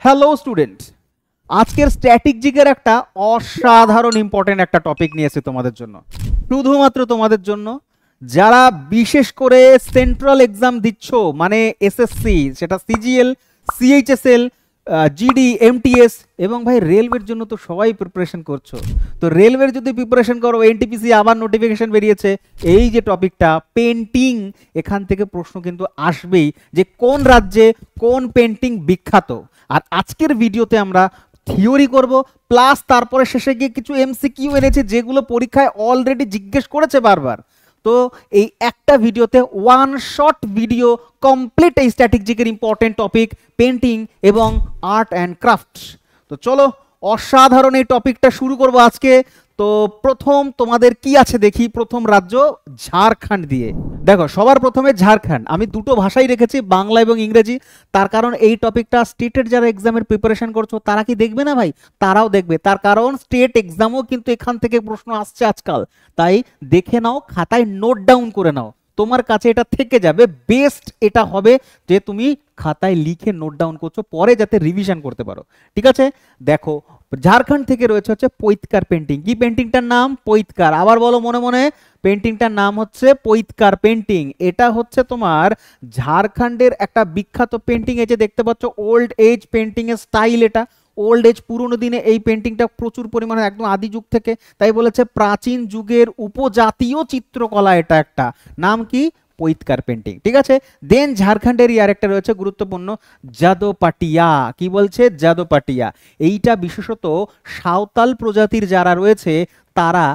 Hello student, আজকের static জিকের একটা অসাধারণ ইম্পর্টেন্ট একটা টপিক নিয়েছে তোমাদের জন্য, শুধুমাত্র তোমাদের জন্য যারা বিশেষ করে সেন্ট্রাল এক্সাম দিচ্ছ, মানে এসএসসি, সেটা সিজিএল, সিএইচএসএল, জিডি, এমটিএস এবং ভাই রেলওয়ের জন্য তো সবাই প্রিপারেশন করছো। তো রেলওয়ের যদি প্রিপারেশন করো, এনটিপিসি আবার নোটিফিকেশন বেরিয়েছে, এই যে টপিকটা পেন্টিং, এখান থেকে প্রশ্ন কিন্তু আসবেই যে কোন রাজ্যে কোন পেন্টিং বিখ্যাত। আর আজকের ভিডিওতে আমরা থিওরি করব, প্লাস তারপরে শেষে গিয়ে কিছু এমসিকিউ এনেছে যেগুলো পরীক্ষায় অলরেডি জিজ্ঞেস করেছে বারবার। তো এই একটা ভিডিওতে ওয়ান শর্ট ভিডিও কমপ্লিট এই স্ট্যাটিক জিকের ইম্পর্টেন্ট টপিক পেন্টিং এবং আর্ট অ্যান্ড ক্রাফট। তো চলো অসাধারণ এই টপিকটা শুরু করব আজকে। তো প্রথম তোমাদের কি আছে দেখি, প্রথম রাজ্য ঝাড়খণ্ড দিয়ে। দেখো সবার প্রথমে ঝাড়খণ্ড, আমি দুটো ভাষাই রেখেছি, বাংলা এবং ইংরেজি। তার কারণ এই টপিকটা স্টেটের যারা এক্সামের প্রিপারেশন করছো তারা কি দেখবে না ভাই, তারাও দেখবে। তার কারণ স্টেট এক্সামও কিন্তু এখান থেকে প্রশ্ন আসছে আজকাল, তাই দেখে নাও, খাতায় নোট ডাউন করে নাও, তোমার কাছে এটা থেকে যাবে। বেস্ট এটা হবে যে তুমি খাতায় লিখে নোট ডাউন করছো, পরে যাতে রিভিশন করতে পারো। ঠিক আছে, দেখো ঝাড়খণ্ড থেকে রয়েছে হচ্ছে পৈতকার পেন্টিং। কি পেন্টিংটার নাম? পৈতকার। আবার বলো মনে মনে, পেন্টিংটার নাম হচ্ছে পৈতকার পেন্টিং। এটা হচ্ছে তোমার ঝাড়খণ্ডের একটা বিখ্যাত পেন্টিং। এই যে দেখতে পাচ্ছ ওল্ড এজ পেন্টিং এর স্টাইল, এটা ওল্ড এজ, পুরোনো দিনে এই পেন্টিংটা প্রচুর পরিমাণে, একদম আদি যুগ থেকে, তাই বলেছে প্রাচীন যুগের উপজাতীয় চিত্রকলা এটা একটা। নাম কি? পৈতকার পেন্টিং। ঠিক আছে, দেন ঝাড়খণ্ডের আর একটা রয়েছে গুরুত্বপূর্ণ, জাদোপাটিয়া। কি বলছে? জাদোপাটিয়া। এইটা বিশেষত সাঁওতাল প্রজাতির যারা রয়েছে তারা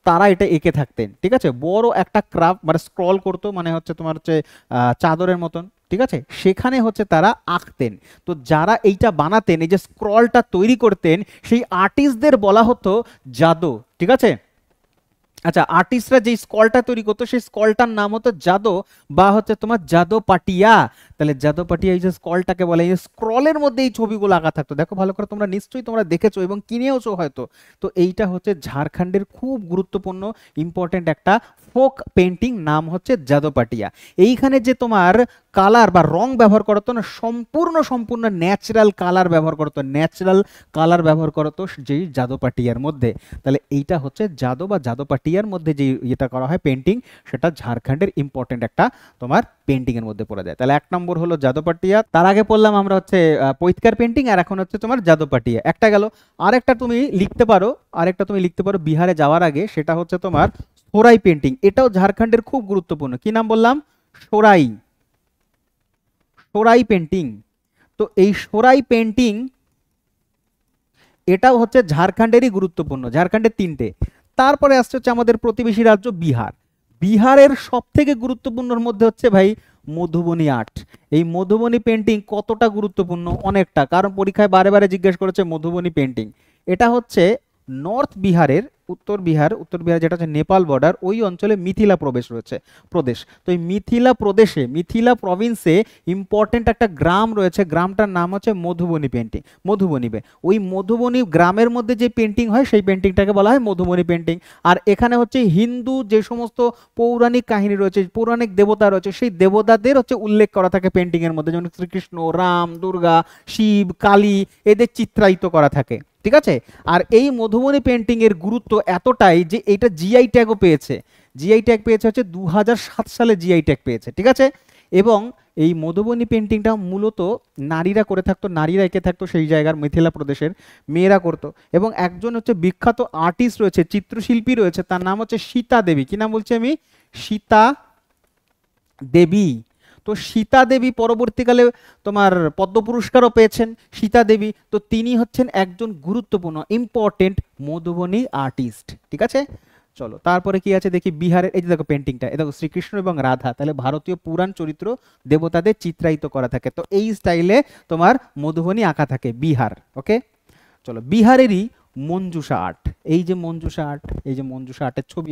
তারা এটা এঁকে থাকতেন। ঠিক আছে, বড় একটা ক্রাফট মানে স্ক্রল করতো, মানে হচ্ছে তোমার হচ্ছে চাদরের মতন। ঠিক আছে, সেখানে হচ্ছে তারা আঁকতেন। তো যারা এইটা বানাতেন, এই যে স্ক্রলটা তৈরি করতেন, সেই আর্টিস্টদের বলা হতো জাদো। ঠিক আছে, আচ্ছা, আর্টিস্টরা যে স্কলটা তৈরি করতো সেই স্কলটার নাম হতো জাদো, বা হচ্ছে তোমার জাদোপাটিয়া। তাহলে জাদোপাটিয়া এই যে স্কলটাকে বলে, এই স্ক্রলের মধ্যে এই ছবিগুলো আঁকা থাকতো। দেখো ভালো করে, তোমরা নিশ্চয়ই তোমরা দেখেছো এবং কিনেওছো হয়তো। তো এইটা হচ্ছে ঝাড়খণ্ডের খুব গুরুত্বপূর্ণ ইম্পর্টেন্ট একটা ফোক পেন্টিং, নাম হচ্ছে জাদোপাটিয়া। এইখানে যে তোমার কালার বা রং ব্যবহার করতো না, সম্পূর্ণ ন্যাচারাল কালার ব্যবহার করতো, ন্যাচারাল কালার ব্যবহার করতো যেই জাদোপাটিয়ার মধ্যে। তাহলে এইটা হচ্ছে জাদো বা জাদোপাটিয়ার মধ্যে যে এটা করা হয় পেন্টিং, সেটা ঝাড়খণ্ডের ইম্পর্টেন্ট একটা তোমার পেন্টিং এর মধ্যে পড়া যায়। তাহলে এক নম্বর হলো জাদোপাটিয়া, তার আগে পড়লাম আমরা হচ্ছে পৈতকার পেন্টিং, আর এখন হচ্ছে তোমার জাদোপাটিয়া। একটা গেল। আরেকটা তুমি লিখতে পারো বিহারে যাওয়ার আগে, সেটা হচ্ছে তোমার সোরাই পেন্টিং। এটাও ঝাড়খণ্ডের খুব গুরুত্বপূর্ণ। কি নাম বললাম? সোরাই। সোরাই পেন্টিং। তো এই সোরাই পেন্টিং এটাও হচ্ছে ঝাড়খণ্ডেরই গুরুত্বপূর্ণ। ঝাড়খণ্ডের তিনটে। তারপরে আসছে হচ্ছে আমাদের প্রতিবেশী রাজ্য বিহার। বিহারের সব থেকে গুরুত্বপূর্ণর মধ্যে হচ্ছে ভাই মধুবনী আর্ট। এই মধুবনী পেন্টিং কতটা গুরুত্বপূর্ণ? অনেকটা, কারণ পরীক্ষায় বারে বারে জিজ্ঞেস করেছে মধুবনী পেন্টিং। এটা হচ্ছে নর্থ বিহারের, উত্তর বিহার যেটা হচ্ছে নেপাল বর্ডার, ওই অঞ্চলে মিথিলা প্রদেশ। তো এই মিথিলা প্রদেশে, মিথিলা প্রভিন্সে ইম্পর্টেন্ট একটা গ্রাম রয়েছে, গ্রামটার নাম হচ্ছে মধুবনী। ওই মধুবনী গ্রামের মধ্যে যে পেন্টিং হয় সেই পেন্টিংটাকে বলা হয় মধুবনী পেন্টিং। আর এখানে হচ্ছে হিন্দু যে সমস্ত পৌরাণিক কাহিনী রয়েছে, পৌরাণিক দেবতা রয়েছে, সেই দেবতাদের হচ্ছে উল্লেখ করা থাকে পেন্টিং এর মধ্যে, যেমন শ্রীকৃষ্ণ, রাম, দুর্গা, শিব, কালী, এদের চিত্রায়িত করা থাকে। ঠিক আছে, আর এই মধুবনী পেন্টিং এর গুরুত্ব এতটাই যে এটা জিআই ট্যাগও পেয়েছে। জিআই ট্যাগ পেয়েছে হচ্ছে 2007 সালে জিআই ট্যাগ পেয়েছে। ঠিক আছে, এবং এই মধুবনী পেন্টিংটা মূলত নারীরা করে থাকতো, নারীরা এঁকে থাকতো সেই জায়গার, মিথিলা প্রদেশের মেয়েরা করতো। এবং একজন হচ্ছে বিখ্যাত আর্টিস্ট রয়েছে, চিত্রশিল্পী রয়েছে, তার নাম হচ্ছে সীতা দেবী। কি নাম বলছি আমি? সীতা দেবী। তো সীতা দেবী পরবর্তীকালে তোমার পদ্ম পুরস্কারও পেয়েছেন সীতা দেবী। তো তিনি হচ্ছেন একজন গুরুত্বপূর্ণ ইম্পর্টেন্ট মধুবনী আর্টিস্ট। ঠিক আছে, চলো তারপরে কি আছে দেখি বিহারের। এই যে দেখো পেন্টিংটা, এই দেখো শ্রীকৃষ্ণ এবং রাধা, তাহলে ভারতীয় পুরাণ চরিত্র দেবতাদের চিত্রায়িত করা থাকে। তো এই স্টাইলে তোমার মধুবনী আঁকা থাকে বিহার। ওকে, চলো বিহারেরই মঞ্জুষা আর্ট। এই যে মঞ্জুষা আর্ট, এই যে মঞ্জুষা আর্টের ছবি,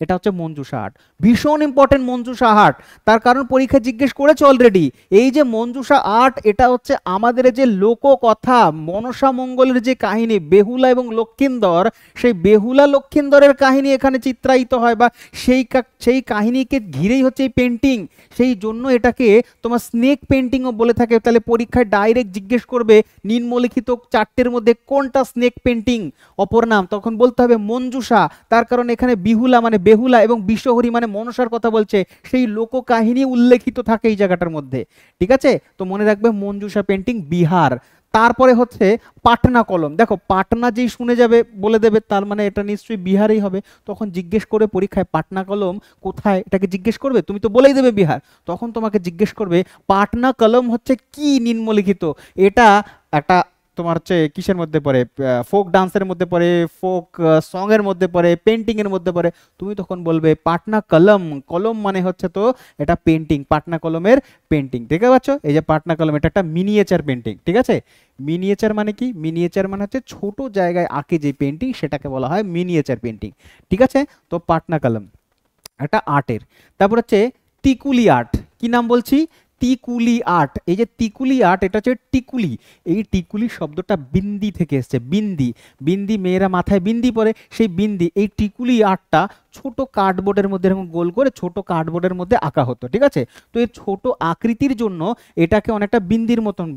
এটা হচ্ছে মঞ্জুষা আর্ট। ভীষণ ইম্পর্টেন্ট মঞ্জুষা আর্ট, তার কারণ পরীক্ষা জিজ্ঞেস করেছে অলরেডি। এই যে মঞ্জুষা আর্ট, এটা হচ্ছে আমাদের যে লোককথা মনসা মঙ্গলের যে কাহিনী বেহুলা এবং লক্ষিন্দর, সেই বেহুলা লক্ষিন্দরের কাহিনী এখানে চিত্রায়িত হয়, বা সেই কাহিনীকে ঘিরেই হচ্ছে এই পেন্টিং। সেই জন্য এটাকে তোমার স্নেক পেন্টিংও বলে থাকে। তাহলে পরীক্ষায় ডাইরেক্ট জিজ্ঞেস করবে নিম্নলিখিত চারটের মধ্যে কোনটা স্নেক পেন্টিং অপর নাম, তখন বলতে হবে মঞ্জুষা। তার কারণ এখানে বিহুলা মানে বেহুলা এবং বিশ্বহরি মানে মনসার কথা বলছে, সেই লোককাহিনী উল্লেখিত থাকে এই জায়গাটার মধ্যে। ঠিক আছে, তো মনে রাখবে মঞ্জুষা পেন্টিং বিহার। তারপরে হচ্ছে পাটনা কলম। দেখো পাটনা যেই শুনে যাবে বলে দেবে, তার মানে এটা নিশ্চয়ই বিহারেই হবে। তখন জিজ্ঞেস করে পরীক্ষায় পাটনা কলম কোথায়, এটাকে জিজ্ঞেস করবে, তুমি তো বলেই দেবে বিহার। তখন তোমাকে জিজ্ঞেস করবে পাটনা কলম হচ্ছে কি নিম্নলিখিত। এটা একটা তোমার হচ্ছে কিসের মধ্যে পড়ে, ফোক ডান্সের মধ্যে পড়ে, ফোক সং এর মধ্যে পড়ে, পেন্টিং এর মধ্যে পড়ে। তুমি তখন বলবে পাটনা কলম। কলম মানে হচ্ছে তো এটা পেন্টিং, পাটনা কলমের পেন্টিং। দেখতে পাচ্ছ এই যে পাটনা কলম, এটা একটা মিনিয়েচার পেন্টিং। ঠিক আছে, মিনিয়েচার মানে কি? মিনিয়েচার মানে হচ্ছে ছোট জায়গায় আঁকে যে পেন্টিং, সেটাকে বলা হয় মিনিয়েচার পেন্টিং। ঠিক আছে, তো পাটনা কলম একটা আর্টের। তারপর হচ্ছে তিকুলি আর্ট। কি নাম বলছি? তিকুলি আর্ট। এই যে তিকুলি আর্ট, এটা হচ্ছে টিকুলি। এই টিকুলি শব্দটা বিন্দি থেকে এসছে। বিন্দি, বিন্দি মেয়েরা মাথায় বিন্দি পরে, সেই বিন্দি। এই টিকুলি আর্টটা ছোট কার্ডবোর্ডের মধ্যে এরকম গোল করে ছোট কার্ডবোর্ডের মধ্যে আঁকা হতো। ঠিক আছে, তো এই ছোট আকৃতির জন্য এটাকে অনেকটা বিন্দির মতন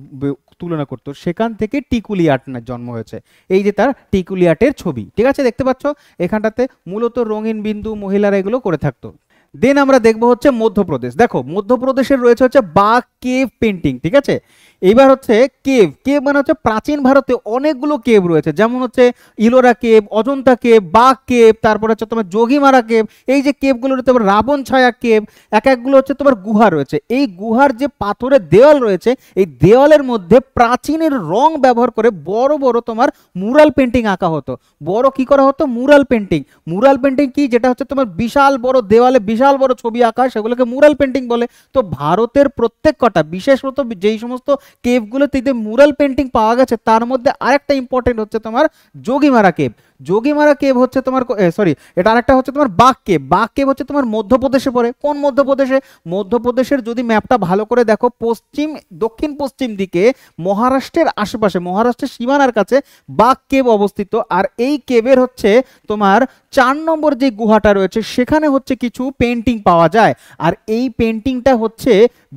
তুলনা করতো, সেখান থেকে টিকুলি আর্ট জন্ম হয়েছে। এই যে তার টিকুলি আর্টের ছবি। ঠিক আছে, দেখতে পাচ্ছ এখানটাতে মূলত রঙিন বিন্দু মহিলারা এগুলো করে থাকতো। দেন আমরা দেখবো হচ্ছে মধ্যপ্রদেশ। দেখো মধ্যপ্রদেশের রয়েছে হচ্ছে বাঘ কেভ পেন্টিং। ঠিক আছে, এইবার হচ্ছে কেভ। কেভ মানে হচ্ছে প্রাচীন ভারতে অনেকগুলো কেভ রয়েছে, যেমন হচ্ছে ইলোরা কেভ, অজন্তা কেভ, বাঘ কেভ, তারপর হচ্ছে তোমার যোগীমারা কেভ। এই যে কেভগুলো রয়েছে, রাবণ ছায়া কেভ, একগুলো হচ্ছে তোমার গুহা রয়েছে। এই গুহার যে পাথরের দেওয়াল রয়েছে, এই দেওয়ালের মধ্যে প্রাচীনের রং ব্যবহার করে বড় বড় তোমার মুরাল পেন্টিং আঁকা হতো। বড় কি করা হতো? Mural painting. মুরাল পেন্টিং কি? যেটা হচ্ছে তোমার বিশাল বড় দেওয়ালে বিশাল বড় ছবি আঁকা, সেগুলোকে মুরাল পেন্টিং বলে। তো ভারতের প্রত্যেক কটা, বিশেষত যেই সমস্ত কেভগুলোতে মুরাল পেন্টিং পাওয়া গেছে, তার মধ্যে আরেকটা ইম্পর্টেন্ট হচ্ছে তোমার যোগীমারা কেভ। যোগীমারা কেভ হচ্ছে তোমার সরি, এটা আরেকটা হচ্ছে তোমার বাঘ কেভ। বাঘ কেভ হচ্ছে তোমার মধ্যপ্রদেশে পড়ে। কোন মধ্যপ্রদেশে? মধ্যপ্রদেশের যদি ম্যাপটা ভালো করে দেখো, পশ্চিম দক্ষিণ পশ্চিম দিকে মহারাষ্ট্রের আশেপাশে, মহারাষ্ট্রের সীমানার কাছে বাঘ কেভ অবস্থিত। আর এই কেভের হচ্ছে তোমার 4 নম্বর যে গুহাটা রয়েছে, সেখানে হচ্ছে কিছু পেন্টিং পাওয়া যায়। আর এই পেন্টিংটা হচ্ছে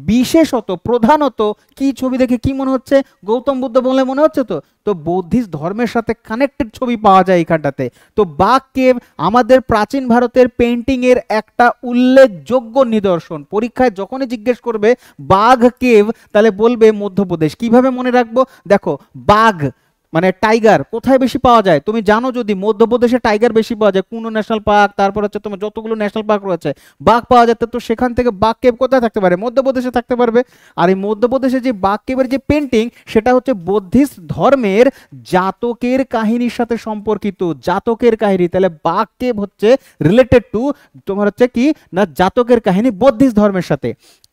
বিশেষত প্রধানত কি ছবি দেখে কি মনে হচ্ছে? গৌতম বুদ্ধ বলে মনে হচ্ছে। তো তো বৌদ্ধিস্ট ধর্মের সাথে কানেক্টেড ছবি পাওয়া যায় এখানটাতে। তো বাঘ কেভ আমাদের প্রাচীন ভারতের পেন্টিং এর একটা উল্লেখযোগ্য নিদর্শন। পরীক্ষায় যখনই জিজ্ঞেস করবে বাঘ কেভ, তাহলে বলবে মধ্যপ্রদেশ। কিভাবে মনে রাখবো? দেখো বাঘ মানে টাইগার কোথায় বেশি পাওয়া যায় তুমি জানো? যদি মধ্যপ্রদেশে টাইগার বেশি পাওয়া যায়, কুনো ন্যাশনাল পার্ক, তারপর হচ্ছে তোমার যতগুলো ন্যাশনাল পার্ক রয়েছে, বাঘ পাওয়া যেত। তো সেখান থেকে বাঘ কেভ কোথায় থাকতে পারে? মধ্যপ্রদেশে থাকতে পারবে। আর এই মধ্যপ্রদেশে যে বাঘ কেভের যে পেন্টিং, সেটা হচ্ছে বৌদ্ধিস্ট ধর্মের জাতকের কাহিনীর সাথে সম্পর্কিত। জাতকের কাহিনী, তাহলে বাঘ কেভ হচ্ছে রিলেটেড টু তোমার হচ্ছে কি না জাতকের কাহিনী বৌদ্ধিস্ট ধর্মের সাথে।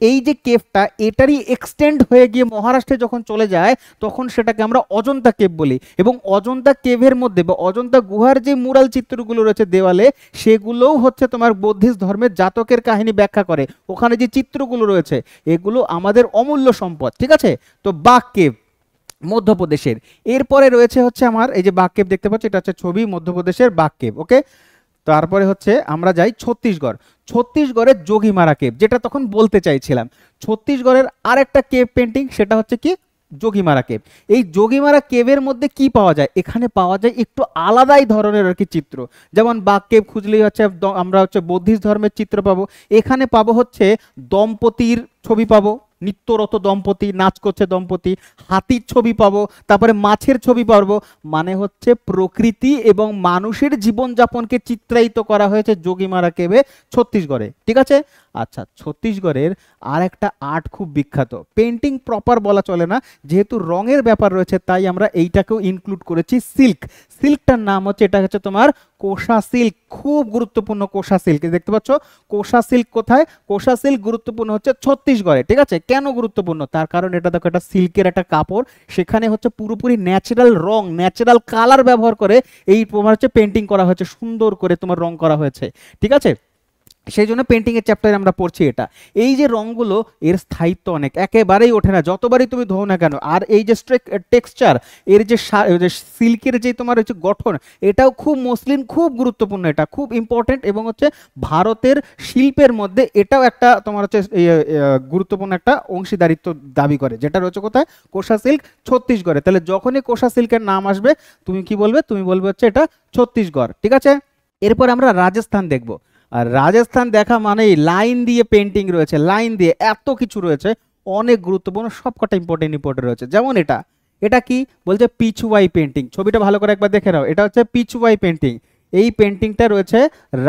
এই যে কেভটা, এটারই এক্সটেন্ড হয়ে গিয়ে মহারাষ্ট্রে যখন চলে যায়, তখন সেটাকে আমরা অজন্তা কেভ বলি। এবং অজন্তা কেভের মধ্যে বা অজন্তা গুহার যে মুরাল চিত্রগুলো রয়েছে দেওয়ালে, সেগুলোও হচ্ছে তোমার বৌদ্ধিস্ট ধর্মের জাতকের কাহিনী ব্যাখ্যা করে। ওখানে যে চিত্রগুলো রয়েছে, এগুলো আমাদের অমূল্য সম্পদ। ঠিক আছে, তো বাঘ কেভ মধ্যপ্রদেশের। এরপরে রয়েছে হচ্ছে আমার এই যে বাঘ কেভ দেখতে পাচ্ছ, এটা হচ্ছে ছবি মধ্যপ্রদেশের বাঘ কেভ। ওকে, তারপরে হচ্ছে আমরা যাই ছত্তিশগড়। ছত্তিশগড়ের যোগীমারা কেভ, যেটা তখন বলতে চাইছিলাম। ছত্তিশগড়ের আরেকটা কেভ পেন্টিং, সেটা হচ্ছে কি যোগীমারা কেভ। এই যোগীমারা কেভের মধ্যে কি পাওয়া যায়? এখানে পাওয়া যায় একটু আলাদাই ধরনের আর কি চিত্র। যেমন বাঘ কেভ খুঁজলেই হচ্ছে আমরা হচ্ছে বৌদ্ধিস্ট ধর্মের চিত্র পাবো। এখানে পাবো হচ্ছে দম্পতির ছবি পাবো, নিত্যরত দম্পতি, নাচ করছে দম্পতি, হাতির ছবি পাবো, তারপরে মাছের ছবি পাবো। মানে হচ্ছে প্রকৃতি এবং মানুষের জীবনযাপনকে চিত্রায়িত করা হয়েছে যোগীমারা কেভে ছত্তিশগড়ে। ঠিক আছে, আচ্ছা, ছত্তিশগড়ের আর একটা আর্ট খুব বিখ্যাত, পেন্টিং প্রপার বলা চলে না, যেহেতু রঙের ব্যাপার রয়েছে তাই আমরা এইটাকেও ইনক্লুড করেছি, সিল্ক। সিল্কটার নাম হচ্ছে, এটা হচ্ছে তোমার কোষা সিল্ক, খুব গুরুত্বপূর্ণ কোষা সিল্ক। দেখতে পাচ্ছ কোষা সিল্ক কোথায়? কোষা সিল্ক গুরুত্বপূর্ণ হচ্ছে ছত্তিশগড়ে, ঠিক আছে? কেন গুরুত্বপূর্ণ? তার কারণ এটা দেখো, এটা সিল্কের একটা কাপড়, সেখানে হচ্ছে পুরোপুরি ন্যাচারাল রং, ন্যাচারাল কালার ব্যবহার করে এই তোমার হচ্ছে পেন্টিং করা হয়েছে, সুন্দর করে তোমার রং করা হয়েছে, ঠিক আছে? সেই জন্য পেন্টিং এর চ্যাপ্টারে আমরা পড়ছি এটা। এই যে রঙগুলো, এর স্থায়িত্ব অনেক, একেবারেই ওঠে না যতবারই তুমি ধোও না কেন। আর এই যে টেক্সচার, এর যে সিল্কের যে তোমার হচ্ছে গঠন, এটাও খুব মসৃণ, খুব গুরুত্বপূর্ণ, এটা খুব ইম্পর্টেন্ট, এবং হচ্ছে ভারতের শিল্পের মধ্যে এটাও একটা তোমার হচ্ছে গুরুত্বপূর্ণ একটা অংশীদারিত্ব দাবি করে, যেটা রয়েছে কোথায়? কোষা সিল্ক, ছত্তিশগড়ে। তাহলে যখনই কোষা সিল্কের নাম আসবে তুমি কি বলবে? তুমি বলবে হচ্ছে এটা ছত্তিশগড়, ঠিক আছে? এরপর আমরা রাজস্থান দেখব। আর রাজস্থান দেখা মানেই লাইন দিয়ে পেন্টিং রয়েছে, লাইন দিয়ে এত কিছু রয়েছে, অনেক গুরুত্বপূর্ণ, সবকটা ইম্পর্টেন্ট ইম্পর্টেন্ট রয়েছে। যেমন এটা, এটা কি বলছে? পিচওয়াই পেন্টিং। ছবিটা ভালো করে একবার দেখে নাও, এটা হচ্ছে পিচওয়াই পেন্টিং। এই পেন্টিংটা রয়েছে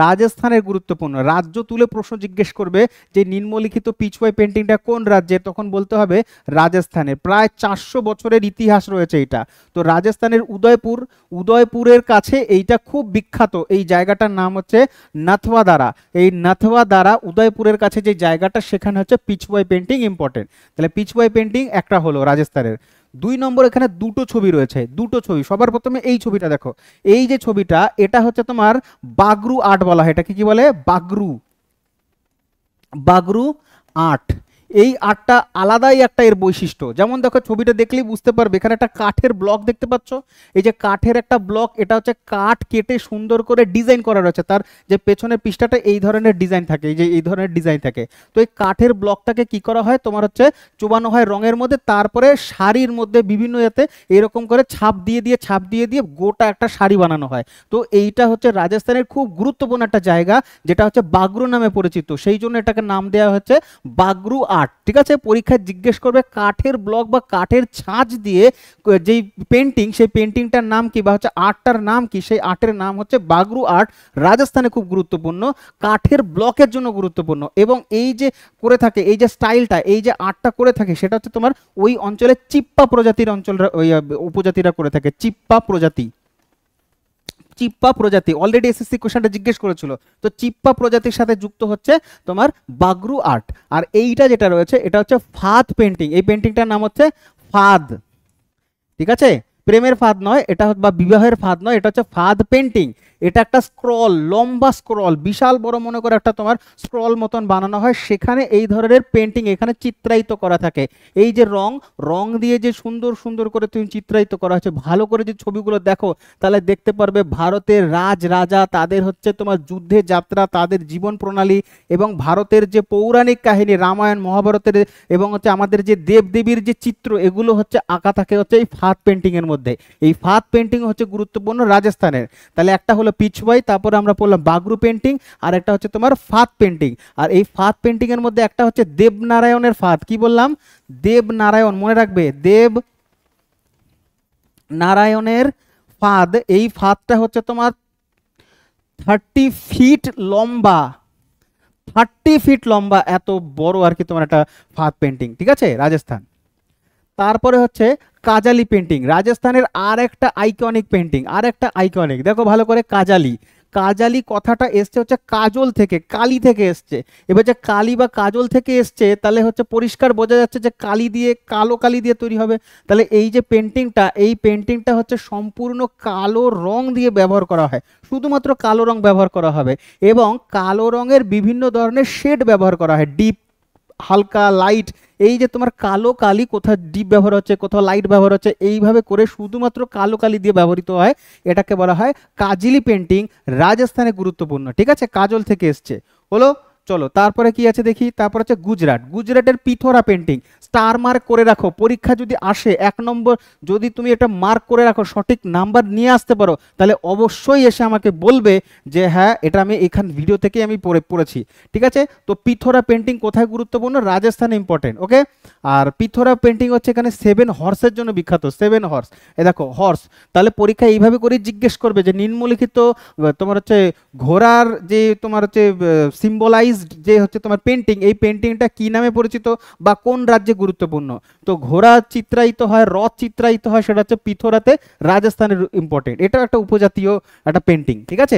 রাজস্থানের, গুরুত্বপূর্ণ। রাজ্য তুলে প্রশ্ন জিজ্ঞেস করবে যে নিম্নলিখিত পিচওয়াই পেন্টিংটা কোন রাজ্যের, তখন বলতে হবে রাজস্থানের। প্রায় 400 বছরের ইতিহাস রয়েছে এটা। তো রাজস্থানের উদয়পুর, উদয়পুরের কাছে এইটা খুব বিখ্যাত। এই জায়গাটার নাম হচ্ছে নাথওয়াদারা। এই নাথওয়াদারা উদয়পুরের কাছে যে জায়গাটা, সেখানে হচ্ছে পিচওয়াই পেন্টিং ইম্পর্টেন্ট। তাহলে পিচওয়াই পেন্টিং একটা হলো রাজস্থানের। 2 নম্বর, এখানে দুটো ছবি রয়েছে, দুটো ছবি। সবার প্রথমে এই ছবিটা দেখো, এই যে ছবিটা, এটা হচ্ছে তোমার বাগরু আর্ট বলা হয়। এটা কি বলে? বাগরু, বাগরু আর্ট। এই আর্টটা আলাদাই একটা এর বৈশিষ্ট্য। যেমন দেখো, ছবিটা দেখলেই বুঝতে পারবে, এখানে একটা কাঠের ব্লক দেখতে পাচ্ছ। এই যে কাঠের একটা ব্লক, এটা হচ্ছে কাঠ কেটে সুন্দর করে ডিজাইন করা রয়েছে। তার যে পেছনের পৃষ্ঠাটা এই ধরনের ডিজাইন থাকে, এই যে এই ধরনের ডিজাইন থাকে। তো এই কাঠের ব্লকটাকে কি করা হয়, তোমার হচ্ছে চোবানো হয় রঙের মধ্যে, তারপরে শাড়ির মধ্যে বিভিন্ন এতে এরকম করে ছাপ দিয়ে দিয়ে ছাপ দিয়ে দিয়ে গোটা একটা শাড়ি বানানো হয়। তো এইটা হচ্ছে রাজস্থানের খুব গুরুত্বপূর্ণ একটা জায়গা, যেটা হচ্ছে বাগরু নামে পরিচিত। সেই জন্য এটাকে নাম দেওয়া হচ্ছে বাগরু আর্ট, ঠিক আছে? পরীক্ষায় জিজ্ঞেস করবে কাঠের ব্লক বা কাঠের ছাঁচ দিয়ে যেই পেন্টিং, সেই পেন্টিংটার নাম কি, বা হচ্ছে আর্টটার নাম কি? সেই আর্টের নাম হচ্ছে বাগরু আর্ট। রাজস্থানে খুব গুরুত্বপূর্ণ, কাঠের ব্লকের জন্য গুরুত্বপূর্ণ। এবং এই যে করে থাকে, এই যে স্টাইলটা, এই যে আর্টটা করে থাকে, সেটা হচ্ছে তোমার ওই অঞ্চলে চিপ্পা প্রজাতির অঞ্চলরা, ওই উপজাতিরা করে থাকে, চিপ্পা প্রজাতি। চিপ্পা প্রজাতি, অলরেডি এসএসসি কোশ্চেনটা জিজ্ঞেস করেছিল। তো চিপ্পা প্রজাতির সাথে যুক্ত হচ্ছে তোমার বাগরু আর্ট। আর এইটা যেটা রয়েছে, এটা হচ্ছে ফাদ পেন্টিং। এই পেন্টিংটার নাম হচ্ছে ফাদ, ঠিক আছে? প্রেমের ফাঁদ নয় এটা, বা বিবাহের ফাঁদ নয়, এটা হচ্ছে ফাঁদ পেন্টিং। এটা একটা স্ক্রল, লম্বা স্ক্রল, বিশাল বড় মনে করে একটা তোমার স্ক্রল মতন বানানো হয়, সেখানে এই ধরনের পেন্টিং এখানে চিত্রায়িত করা থাকে। এই যে রং, রং দিয়ে যে সুন্দর সুন্দর করে তুমি চিত্রায়িত করা হয়েছে, ভালো করে যে ছবিগুলো দেখো তাহলে দেখতে পারবে ভারতের রাজ রাজা, তাদের হচ্ছে তোমার যুদ্ধে যাত্রা, তাদের জীবন প্রণালী, এবং ভারতের যে পৌরাণিক কাহিনী, রামায়ণ মহাভারতের, এবং হচ্ছে আমাদের যে দেবদেবীর যে চিত্র, এগুলো হচ্ছে আঁকা থাকে হচ্ছে এই ফাঁদ পেন্টিং এর মধ্যে। এই ফাঁদ পেন্টিং হচ্ছে গুরুত্বপূর্ণ রাজস্থানের। তাহলে একটা হলো পিচওয়াই, তারপরে আমরা পড়লাম বাগরু পেন্টিং, আর একটা হচ্ছে তোমার ফাঁদ পেন্টিং। আর এই ফাঁদ পেন্টিং এর মধ্যে একটা হচ্ছে দেবনারায়ণের ফাঁদ। কি বললাম? দেবনারায়ণ, মনে রাখবে, দেব নারায়ণের ফাঁদ। এই ফাঁদটা হচ্ছে তোমার 30 ফিট লম্বা, 30 ফিট লম্বা, এত বড় আর কি তোমার একটা ফাঁদ পেন্টিং, ঠিক আছে? রাজস্থান। তারপরে হচ্ছে কাজালি পেন্টিং, রাজস্থানের আর একটা আইকনিক পেন্টিং, আর একটা আইকনিক। দেখো ভালো করে, কাজালি। কাজালি কথাটা এসছে হচ্ছে কাজল থেকে, কালি থেকে এসছে। এবার যে কালি বা কাজল থেকে এসছে, তাহলে হচ্ছে পরিষ্কার বোঝা যাচ্ছে যে কালি দিয়ে, কালো কালি দিয়ে তৈরি হবে। তাহলে এই যে পেন্টিংটা, এই পেন্টিংটা হচ্ছে সম্পূর্ণ কালো রং দিয়ে ব্যবহার করা হয়, শুধুমাত্র কালো রং ব্যবহার করা হবে, এবং কালো রঙের বিভিন্ন ধরনের শেড ব্যবহার করা হয়, ডিপ, হালকা, লাইট। এই যে তোমার কালো কালি, কোথাও ডিপ ব্যবহার হচ্ছে, কোথাও লাইট ব্যবহার হচ্ছে, এইভাবে করে শুধুমাত্র কালো কালি দিয়ে ব্যবহৃত হয়। এটাকে বলা হয় কাজলি পেন্টিং, রাজস্থানে গুরুত্বপূর্ণ, ঠিক আছে? কাজল থেকে এসছে, হলো। চলো তারপরে কি আছে দেখি। তারপর হচ্ছে গুজরাট, গুজরাটের পিথোরা পেন্টিং। স্টার মার্ক করে রাখো, পরীক্ষা যদি আসে 1 নম্বর, যদি তুমি এটা মার্ক করে রাখো, সঠিক নাম্বার নিয়ে আসতে পারো, তাহলে অবশ্যই এসে আমাকে বলবে যে হ্যাঁ, এটা আমি এখান ভিডিও থেকে আমি পড়েছি, ঠিক আছে? তো পিথোরা পেন্টিং কোথায় গুরুত্বপূর্ণ? রাজস্থানে ইম্পর্টেন্ট, ওকে? আর পিথোরা পেন্টিং হচ্ছে এখানে 7 হর্সের জন্য বিখ্যাত, 7 হর্স। এ দেখো হর্স, তাহলে পরীক্ষা এইভাবে করে জিজ্ঞেস করবে যে নিম্নলিখিত তোমার হচ্ছে ঘোড়ার যে তোমার হচ্ছে সিম্বলাইজ ক্যারেক্টারাইজড যে হচ্ছে তোমার পেন্টিং, এই পেন্টিংটা কি নামে পরিচিত বা কোন রাজ্যে গুরুত্বপূর্ণ? তো ঘোড়া চিত্রায়িত হয়, রথ চিত্রায়িত হয়, সেটা হচ্ছে পিথোরাতে, রাজস্থানের ইম্পর্টেন্ট। এটা একটা উপজাতীয় একটা পেন্টিং, ঠিক আছে।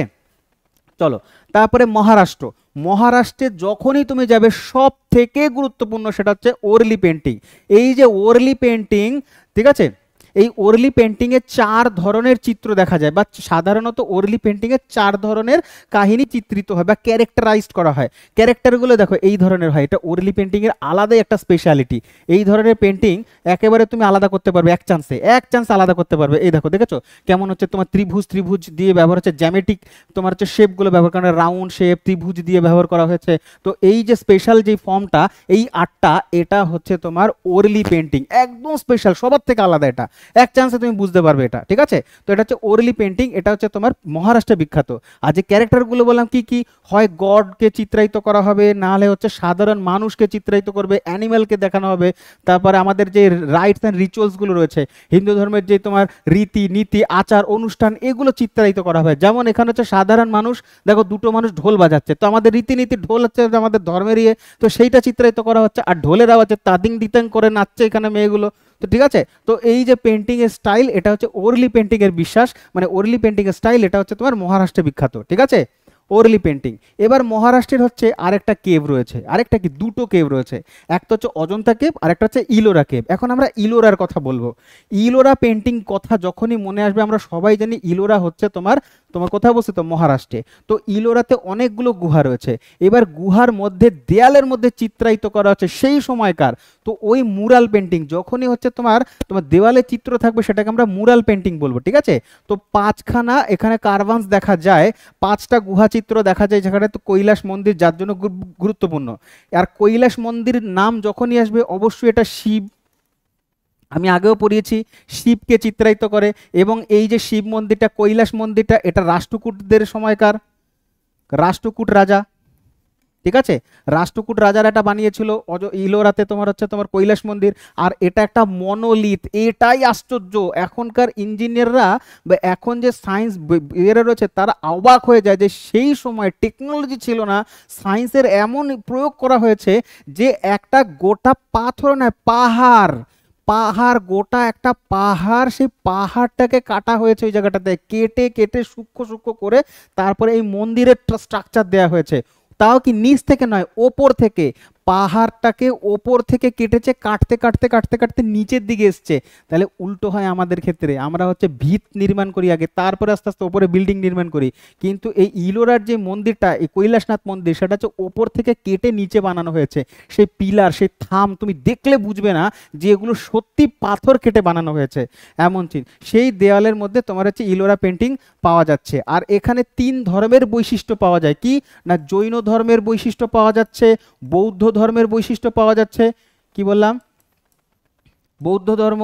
চলো তারপরে মহারাষ্ট্র। মহারাষ্ট্রে যখনই তুমি যাবে সব থেকে গুরুত্বপূর্ণ সেটা হচ্ছে ওরলি পেন্টিং। এই যে ওরলি পেন্টিং, ঠিক আছে, এই ওরলি পেন্টিংয়ে 4 ধরনের চিত্র দেখা যায়, বা সাধারণত ওরলি পেন্টিংয়ে 4 ধরনের কাহিনী চিত্রিত হয় বা ক্যারেক্টারাইজড করা হয়। ক্যারেক্টারগুলো দেখো এই ধরনের হয়, এটা ওরলি পেন্টিংয়ের আলাদাই একটা স্পেশালিটি। এই ধরনের পেন্টিং একেবারে তুমি আলাদা করতে পারবে এক চান্সে আলাদা করতে পারবে। এই দেখো, দেখেছো কেমন হচ্ছে তোমার ত্রিভুজ দিয়ে ব্যবহার হচ্ছে, জ্যামেটিক তোমার হচ্ছে শেপগুলো ব্যবহার করা, রাউন্ড শেপ ত্রিভুজ দিয়ে ব্যবহার করা হয়েছে। তো এই যে স্পেশাল যে ফর্মটা, এই আর্টটা, এটা হচ্ছে তোমার ওরলি পেন্টিং, একদম স্পেশাল, সবার থেকে আলাদা। এটা এক চান্সে তুমি বুঝতে পারবে এটা, ঠিক আছে। তো এটা হচ্ছে ওরলি পেন্টিং, এটা হচ্ছে তোমার মহারাষ্ট্রে বিখ্যাত। আর যে ক্যারেক্টারগুলো বললাম কি কি, হয় গডকে চিত্রায়িত করা হবে, না হলে হচ্ছে সাধারণ মানুষকে চিত্রায়িত করবে, অ্যানিম্যালকে দেখানো হবে। তারপরে আমাদের যে রাইটস অ্যান্ড রিচুয়ালসগুলো রয়েছে, হিন্দু ধর্মের যে তোমার রীতি নীতি আচার অনুষ্ঠান, এগুলো চিত্রায়িত করা হবে। যেমন এখানে হচ্ছে সাধারণ মানুষ, দেখো দুটো মানুষ ঢোল বাজাচ্ছে, তো আমাদের রীতিনীতি ঢোল হচ্ছে আমাদের ধর্মের ইয়ে, তো সেইটা চিত্রায়িত করা হচ্ছে। আর ঢোলের আওয়াজে তাদিং দিতাং করে নাচছে এখানে মেয়েগুলো, তো ঠিক আছে। তো এই যে পেন্টিং এর স্টাইল, এটা হচ্ছে ওরলি পেন্টিং এর বিশ্বাস, মানে ওরলি পেন্টিং এর স্টাইল, এটা হচ্ছে তোমার মহারাষ্ট্রে বিখ্যাত, ঠিক আছে, ওরলি পেন্টিং। এবার মহারাষ্ট্রের হচ্ছে আরেকটা কেভ রয়েছে, আরেকটা কি, দুটো কেভ রয়েছে, একটা হচ্ছে অজন্তা কেভ আর একটা হচ্ছে ইলোরা কেভ। এখন আমরা ইলোরার কথা বলবো। ইলোরা পেন্টিং কথা যখনই মনে আসবে, আমরা সবাই জানি ইলোরা হচ্ছে তোমার তোমার কোথায় অবস্থিত, মহারাষ্ট্রে। তো ইলোরাতে অনেকগুলো গুহা রয়েছে। এবার গুহার মধ্যে দেয়ালের মধ্যে চিত্রায়িত করা হচ্ছে সেই সময়কার, তো ওই মুরাল পেন্টিং যখনই হচ্ছে তোমার তোমার দেওয়ালে চিত্র থাকবে, সেটাকে আমরা মুরাল পেন্টিং বলবো, ঠিক আছে। তো 5খানা এখানে কারভান্স দেখা যায়, 5টা গুহা চিত্র দেখা যায়, যেখানে তো কৈলাস মন্দির যার জন্য গুরুত্বপূর্ণ। আর কৈলাস মন্দির নাম যখনই আসবে, অবশ্যই এটা শিব, আমি আগেও পড়িয়েছি, শিবকে চিত্রায়িত করে। এবং এই যে শিব মন্দিরটা, কৈলাস মন্দিরটা, এটা রাষ্ট্রকূটদের সময়কার, রাষ্ট্রকূট রাজা, ঠিক আছে, রাষ্ট্রকূট রাজারা এটা বানিয়েছিল ইলোরাতে তোমার হচ্ছে তোমার কৈলাস মন্দির। আর এটা একটা মনোলিথ, এটাই আশ্চর্য। এখনকার ইঞ্জিনিয়াররা বা এখন যে সায়েন্স এরা রয়েছে, তারা অবাক হয়ে যায় যে সেই সময় টেকনোলজি ছিল না, সায়েন্সের এমন প্রয়োগ করা হয়েছে যে একটা গোটা পাথর নয়, পাহাড় পাহাড় গোটা একটা পাহাড়, সেই পাহাড়টাকে কাটা হয়েছে, ওই জায়গাটাতে কেটে কেটে সূক্ষ্ম সূক্ষ্ম করে তারপরে এই মন্দিরের স্ট্রাকচার দেওয়া হয়েছে। তাও কি নিচ থেকে নয়, ওপর থেকে, পাহাড়টাকে ওপর থেকে কেটেছে, কাটতে কাটতে কাটতে কাটতে নিচের দিকে এসছে। তাহলে উল্টো হয় আমাদের ক্ষেত্রে, আমরা হচ্ছে ভিত নির্মাণ করি আগে, তারপরে আস্তে আস্তে ওপরে বিল্ডিং নির্মাণ করি। কিন্তু এই ইলোরার যে মন্দিরটা, এই কৈলাসনাথ মন্দির, সেটা হচ্ছে ওপর থেকে কেটে নিচে বানানো হয়েছে। সেই পিলার, সেই থাম তুমি দেখলে বুঝবে না যে এগুলো সত্যি পাথর কেটে বানানো হয়েছে, এমন চিন। সেই দেওয়ালের মধ্যে তোমার হচ্ছে ইলোরা পেন্টিং পাওয়া যাচ্ছে। আর এখানে 3 ধর্মের বৈশিষ্ট্য পাওয়া যায়, কি না, জৈন ধর্মের বৈশিষ্ট্য পাওয়া যাচ্ছে, বৌদ্ধ ধর্মের বৈশিষ্ট্য পাওয়া যাচ্ছে, কি বললাম, বৌদ্ধ ধর্ম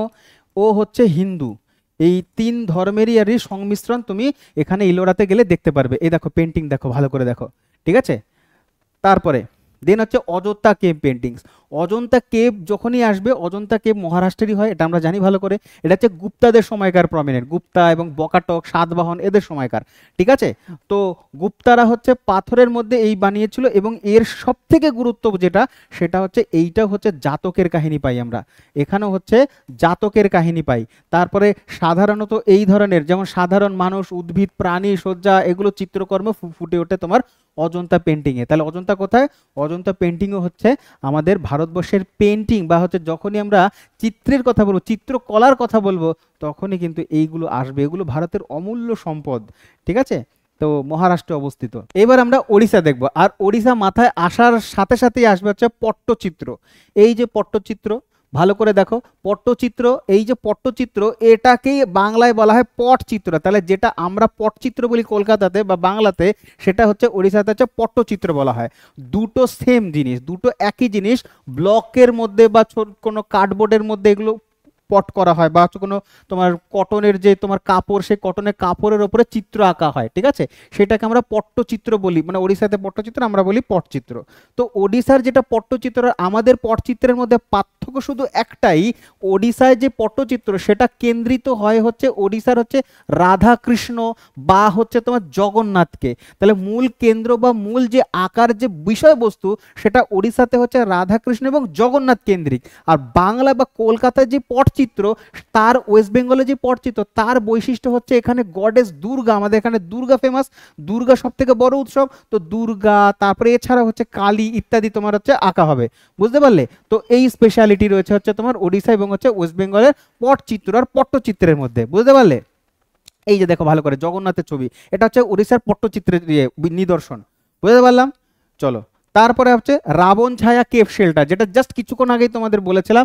ও হচ্ছে হিন্দু, এই 3 ধর্মেরই আর সংমিশ্রণ তুমি এখানে ইলোরাতে গেলে দেখতে পারবে। এই দেখো পেন্টিং, দেখো ভালো করে দেখো, ঠিক আছে। তারপরে দেন হচ্ছে Ajanta cave paintings. Ajanta cave যখনই আসবে, অজন্তা কেভ মহারাষ্ট্রেরই হয়, এটা আমরা জানি ভালো করে। এটা হচ্ছে গুপ্তাদের সময়কার প্রমিনেন্ট, গুপ্তা এবং বকাটক সাতবাহন এদের সময়কার, ঠিক আছে। তো গুপ্তারা হচ্ছে পাথরের মধ্যে এই বানিয়েছিল, এবং এর সব থেকে গুরুত্ব যেটা, সেটা হচ্ছে এইটা হচ্ছে জাতকের কাহিনী পাই আমরা, এখানেও হচ্ছে জাতকের কাহিনী পাই। তারপরে সাধারণত এই ধরনের, যেমন সাধারণ মানুষ, উদ্ভিদ, প্রাণী, সজ্জা, এগুলো চিত্রকর্ম ফুটে ওঠে তোমার অজন্তা পেন্টিংয়ে। তাহলে অজন্তা কোথায়, অজন্তা পেন্টিংও হচ্ছে আমাদের ভারতবর্ষের পেন্টিং, বা হচ্ছে যখনই আমরা চিত্রের কথা বলবো, চিত্রকলার কথা বলবো, তখনই কিন্তু এইগুলো আসবে, এগুলো ভারতের অমূল্য সম্পদ, ঠিক আছে। তো মহারাষ্ট্রে অবস্থিত। এবার আমরা ওড়িশা দেখব। আর ওড়িশা মাথায় আসার সাথে সাথেই আসবে হচ্ছে পট্টচিত্র। এই যে পট্টচিত্র, ভালো করে দেখো, পট্টচিত্র, এই যে পট্টচিত্র, এটাকেই বাংলায় বলা হয় পটচিত্র। তাহলে যেটা আমরা পটচিত্র বলি কলকাতাতে বা বাংলাতে, সেটা হচ্ছে ওড়িশাতে হচ্ছে পট্টচিত্র বলা হয়। দুটো সেম জিনিস, দুটো একই জিনিস, ব্লকের মধ্যে বা কোনো কার্ডবোর্ডের মধ্যে এগুলো স্পট করা হয়, বা হচ্ছে কোনো তোমার কটনের যে তোমার কাপড়, সেই কটনের কাপড়ের ওপরে চিত্র আঁকা হয়, ঠিক আছে, সেটাকে আমরা পট্টচিত্র বলি, মানে ওড়িশাতে পট্টচিত্র, আমরা বলি পটচিত্র। তো ওড়িশার যেটা পট্টচিত্র আর আমাদের পটচিত্রের মধ্যে পার্থক্য শুধু একটাই, ওড়িশায় যে পট্টচিত্র সেটা কেন্দ্রিত হয় হচ্ছে ওড়িশার হচ্ছে রাধা কৃষ্ণ বা হচ্ছে তোমার জগন্নাথকে। তাহলে মূল কেন্দ্র বা মূল যে আকার যে বিষয়বস্তু সেটা ওড়িশাতে হচ্ছে রাধাকৃষ্ণ এবং জগন্নাথ কেন্দ্রিক। আর বাংলা বা কলকাতার যে পটচিত্র, তার ওয়েস্ট বেঙ্গলের যে পটচিত্র, তার বৈশিষ্ট্য হচ্ছে এখানে গডেস দুর্গা, আমাদের এখানে দুর্গা ফেমাস, দুর্গা সব থেকে বড় উৎসব, তো দুর্গা, তারপরে এছাড়া হচ্ছে কালী ইত্যাদি তোমার হচ্ছে আঁকা হবে, বুঝতে পারলে? তো এই স্পেশালিটি রয়েছে হচ্ছে তোমার ওড়িশা এবং হচ্ছে ওয়েস্ট বেঙ্গলের পটচিত্র আর পট্টচিত্রের মধ্যে, বুঝতে পারলে? এই যে দেখো ভালো করে জগন্নাথের ছবি, এটা হচ্ছে উড়িষ্যার পট্টচিত্রের নিদর্শন, বুঝতে পারলাম? চলো, তারপরে হচ্ছে রাবণ ছায়া কেভ শেল্টার, যেটা জাস্ট কিছুক্ষণ আগেই তোমাদের বলেছিলাম।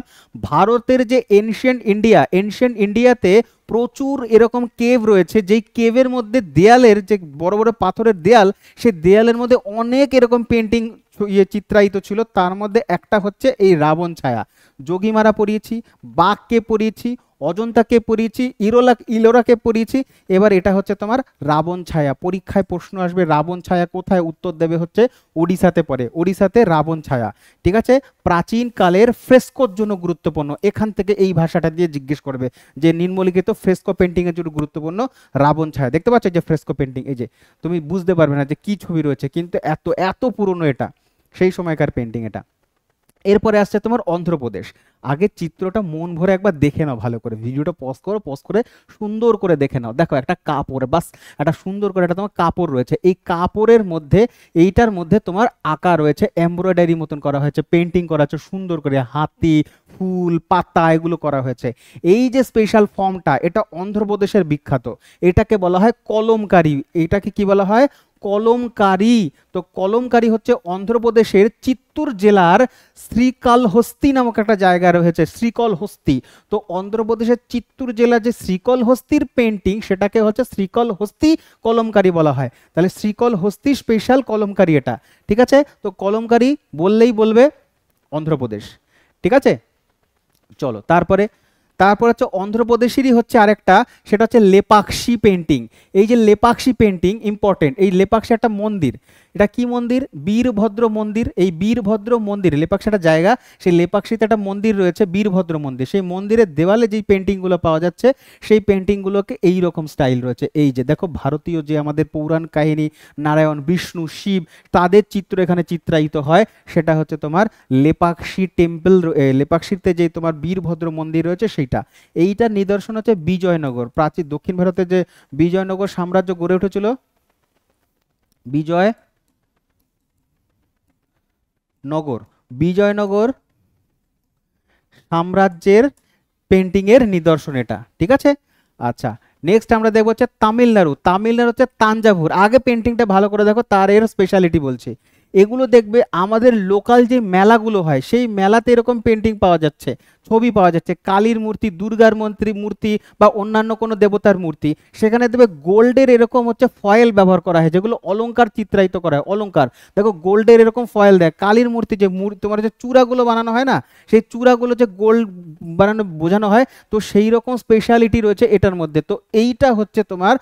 ভারতের যে এনশিয়েন্ট ইন্ডিয়াতে প্রচুর এরকম কেভ রয়েছে, যেই কেভের মধ্যে দেয়ালের যে বড় বড় পাথরের দেয়াল, সেই দেয়ালের মধ্যে অনেক এরকম পেন্টিং চিত্রায়িত ছিল, তার মধ্যে একটা হচ্ছে এই রাবণ ছায়া। যোগীমারা পড়িয়েছি, বাঘকে পড়িয়েছি, অজন্তাকে পড়িয়েছি, ইলোরাকে পড়িয়েছি, এবার এটা হচ্ছে তোমার রাবণ ছায়া। পরীক্ষায় প্রশ্ন আসবে রাবণ ছায়া কোথায়, উত্তর দেবে হচ্ছে ওড়িশাতে পড়ে, ওড়িশাতে রাবণ ছায়া, ঠিক আছে। প্রাচীন কালের ফ্রেস্কোর জন্য গুরুত্বপূর্ণ, এখান থেকে এই ভাষাটা দিয়ে জিজ্ঞেস করবে যে নিম্নলিখিত ফ্রেস্কো পেন্টিং এর জন্য গুরুত্বপূর্ণ রাবণ ছায়া। দেখতে পাচ্ছ যে ফ্রেস্কো পেন্টিং, এই যে তুমি বুঝতে পারবে না যে কি ছবি রয়েছে, কিন্তু এত এত পুরনো এটা, সেই সময়কার পেন্টিং এটা। এরপরে আসছে তোমার অন্ধ্রপ্রদেশ। আগে চিত্রটা মন ভরে একবার দেখে নাও, ভালো করে ভিডিওটা পজ করে সুন্দর করে দেখে নাও। দেখো একটা কাপড়, বাস একটা সুন্দর করে একটা তোমার কাপড় রয়েছে, এই কাপড়ের মধ্যে এইটার মধ্যে তোমার আঁকা রয়েছে, এমব্রয়ডারি মতন করা হয়েছে, পেন্টিং করা হয়েছে সুন্দর করে, হাতি, ফুল, পাতা, এগুলো করা হয়েছে। এই যে স্পেশাল ফর্মটা, এটা অন্ধ্রপ্রদেশের বিখ্যাত, এটাকে বলা হয় কলমকারি। এটাকে কি বলা হয়? কলমকারি। তো কলমকারি হচ্ছে অন্ধ্রপ্রদেশের চিত্তুর জেলার শ্রীকালহস্তি নামক একটা জায়গা রয়েছে, শ্রীকলহস্তি। তো অন্ধ্রপ্রদেশের চিত্তুর জেলার যে শ্রীকলহস্তির পেন্টিং, সেটাকে হচ্ছে শ্রীকলহস্তি কলমকারি বলা হয়। তাহলে শ্রীকলহস্তি স্পেশাল কলমকারি এটা, ঠিক আছে। তো কলমকারি বললেই বলবে অন্ধ্রপ্রদেশ, ঠিক আছে। চলো, তারপরে হচ্ছে অন্ধ্রপ্রদেশেরই হচ্ছে আরেকটা, সেটা হচ্ছে লেপাক্ষী পেন্টিং। এই যে লেপাক্ষী পেন্টিং ইম্পর্টেন্ট, এই লেপাক্ষী একটা মন্দির, এটা কি মন্দির? বীরভদ্র মন্দির। এই বীরভদ্র মন্দির, লেপাক্ষী একটা জায়গা, সেই লেপাক্ষীতে একটা মন্দির রয়েছে বীরভদ্র মন্দির, সেই মন্দিরের দেওয়ালে যেই পেন্টিংগুলো পাওয়া যাচ্ছে, সেই পেন্টিংগুলোকে এই রকম স্টাইল রয়েছে। এই যে দেখো ভারতীয় যে আমাদের পৌরাণ কাহিনী, নারায়ণ, বিষ্ণু, শিব, তাদের চিত্র এখানে চিত্রায়িত হয়, সেটা হচ্ছে তোমার লেপাক্ষী টেম্পল, লেপাক্ষীতে যে তোমার বীরভদ্র মন্দির রয়েছে সেইটা। এইটার নিদর্শন হচ্ছে বিজয়নগর, প্রাচীন দক্ষিণ ভারতে যে বিজয়নগর সাম্রাজ্য গড়ে উঠেছিল, বিজয়নগর সাম্রাজ্যের পেন্টিং এর নিদর্শন এটা, ঠিক আছে। আচ্ছা, নেক্সট আমরা দেখবো হচ্ছে তামিলনাড়ু হচ্ছে তাঞ্জাভুর। আগে পেন্টিংটা ভালো করে দেখো, তার এর স্পেশালিটি বলছি। এগুলো দেখবে আমাদের লোকাল যে মেলাগুলো হয়, সেই মেলাতে এরকম পেন্টিং পাওয়া যাচ্ছে, ছবি পাওয়া যাচ্ছে, কালীর মূর্তি, দুর্গার মূর্তি বা অন্যান্য কোনো দেবতার মূর্তি, সেখানে দেখবে গোল্ডের এরকম হচ্ছে ফয়েল ব্যবহার করা হয়, যেগুলো অলংকার চিত্রায়িত করা হয়, অলংকার। দেখো গোল্ডের এরকম ফয়েল দেয়, কালীর মূর্তি যে তোমার যে চূড়াগুলো বানানো হয় না, সেই চূড়াগুলো যে গোল্ড বানানো বোঝানো হয়, তো সেই রকম স্পেশালিটি রয়েছে এটার মধ্যে। তো এইটা হচ্ছে তোমার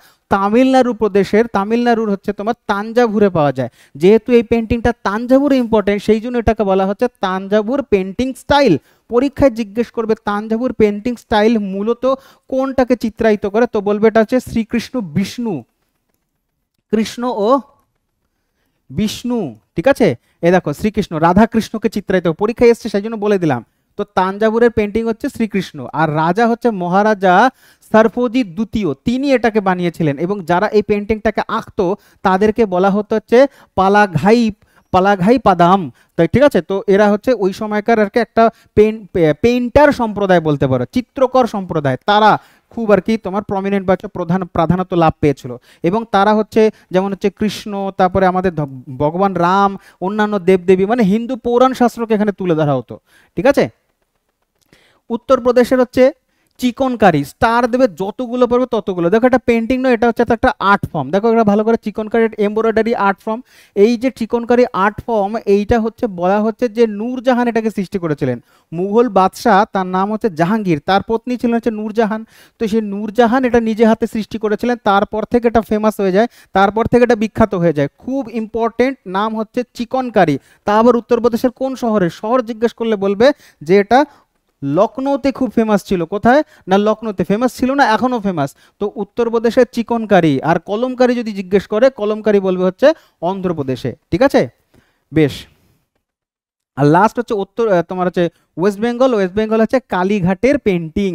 তামিলনাড়ুর হচ্ছে তোমার তাঞ্জাভুরে পাওয়া যায়। যেহেতু এই পেন্টিংটা তাঞ্জাভুরে ইম্পর্টেন্ট, সেই জন্য এটাকে বলা হচ্ছে তাঞ্জাভুর পেন্টিং স্টাইল। পরীক্ষায় জিজ্ঞেস করবে তাঞ্জাভুর পেন্টিং স্টাইল মূলত কোনটাকে চিত্রায়িত করে, তো বলবে এটা হচ্ছে শ্রীকৃষ্ণ, বিষ্ণু, কৃষ্ণ ও বিষ্ণু, ঠিক আছে। এ দেখো শ্রীকৃষ্ণ, রাধা কৃষ্ণকে চিত্রায়িত, পরীক্ষায় এসছে সেই জন্য বলে দিলাম। তো তাঞ্জাভুরের পেন্টিং হচ্ছে শ্রীকৃষ্ণ, আর রাজা হচ্ছে মহারাজা সরফোজি দ্বিতীয়, তিনি এটাকে বানিয়েছিলেন, এবং যারা এই পেন্টিংটাকে আঁকতো তাদেরকে বলা হতো হচ্ছে পালাঘাই পাদাম, তাই, ঠিক আছে। তো এরা হচ্ছে ওই সময়কার আর কি একটা পেইন্টার সম্প্রদায় বলতে পারো, চিত্রকর সম্প্রদায়, তারা খুব আর কি তোমার প্রমিনেন্ট বা প্রাধান্য লাভ পেয়েছিল। এবং তারা হচ্ছে যেমন হচ্ছে কৃষ্ণ, তারপরে আমাদের ভগবান রাম, অন্যান্য দেবদেবী, মানে হিন্দু পৌরাণ শাস্ত্রকে এখানে তুলে ধরা হতো, ঠিক আছে। উত্তরপ্রদেশের হচ্ছে চিকনকারি, স্টার দেবে যতগুলো পারবে ততগুলো। দেখো এটা পেন্টিং নয়, এটা হচ্ছে একটা আর্ট ফর্ম। দেখো এটা ভালো করে, চিকনকারি এমব্রয়ডারি আর্ট ফর্ম। এই যে চিকনকারি আর্ট ফর্ম, এইটা হচ্ছে বলা হচ্ছে যে নূরজাহান এটাকে সৃষ্টি করেছিলেন। মুঘল বাদশাহ, তার নাম হচ্ছে জাহাঙ্গীর, তার পত্নী ছিলেন হচ্ছে নূরজাহান। তো সেই নূরজাহান এটা নিজে হাতে সৃষ্টি করেছিলেন, তারপর থেকে এটা ফেমাস হয়ে যায়, তারপর থেকে এটা বিখ্যাত হয়ে যায়। খুব ইম্পর্টেন্ট, নাম হচ্ছে চিকনকারি। তা আবার উত্তরপ্রদেশের কোন শহরে? শহর জিজ্ঞেস করলে বলবে যে এটা লখনৌতে খুব ফেমাস ছিল। কোথায়? না লখনৌতে। ফেমাস ছিল না, এখনো ফেমাস। তো উত্তরপ্রদেশের চিকনকারি। আর কলমকারি যদি জিজ্ঞেস করে, কলমকারি বলবে হচ্ছে অন্ধ্রপ্রদেশে। ঠিক আছে, বেশ। আর লাস্ট হচ্ছে তোমার হচ্ছে ওয়েস্ট বেঙ্গল। ওয়েস্ট বেঙ্গল হচ্ছে কালীঘাটের পেন্টিং।